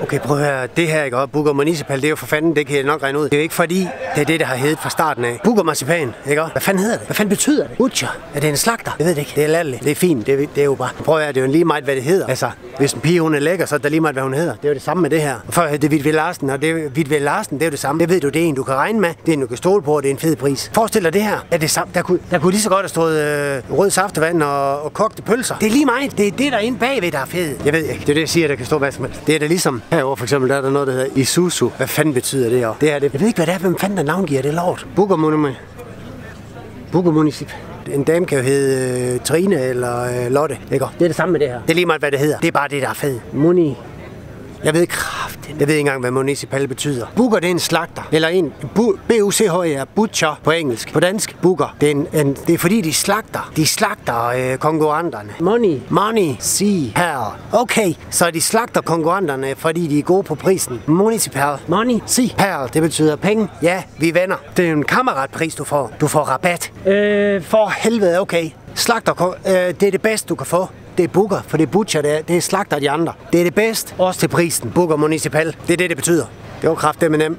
Okay, prøv at høre. Det her, ikke? Bugger Municipal, det er jo for fanden, det kan jeg nok regne ud. Det er jo ikke fordi, det er det, der har heddet fra starten af. Bugger Marcipan, ikke? Hvad fanden hedder det? Hvad fanden betyder det? Butcher? Er det en slagter? Jeg ved det ikke. Det er latterligt. Det er fint. Det er jo bare. Prøv at høre, det er jo lige meget, hvad det hedder. Altså, hvis en pige, hun er lækker, så er det lige meget, hvad hun hedder. Det er jo det samme med det her. Og før det er Vidt Larsen, og det er Vidt Larsen, det er jo det samme. Det ved du, det er en, du kan regne med. Det er en, du kan stole på, og det er en fed pris. Forestil dig det her. Er det samme? Der kunne lige så godt have stået rød saftevand og kogte pølser. Det er lige meget. Det er det, der er inde bagved, der er fedt. Jeg ved ikke. Det er det, jeg siger, der kan stå hvad som helst. Det er det ligesom herovre, for eksempel, der er der noget, der hedder Isuzu. Hvad fanden betyder det også? Det er det. Jeg ved ikke, hvad det er, hvem fanden der navngiver det lort. Bugger Municipal. En dame kan jo hedde Trine eller Lotte, ikke? Det er det samme med det her. Det er lige meget, hvad det hedder. Det er bare det, der er fedt. Jeg ved ikke engang, hvad municipal betyder. Bugger, det er en slagter. Eller en B-U-C-H-E-R, butcher på engelsk. På dansk, bugger. Det er fordi, de slagter. De slagter konkurrenterne. Money, see, pearl. Okay, så de slagter konkurrenterne, fordi de er gode på prisen. Municipal. Money, see, pearl. Det betyder penge. Ja, vi er venner. Det er en kammeratpris, du får. Du får rabat. For helvede, okay. Slagter, det er det bedste, du kan få. Det er bugger, for det er butcher, det er slagter de andre. Det er det bedste, også til prisen. Bugger Municipal, det er det betyder. Det var kraftedeme nemt.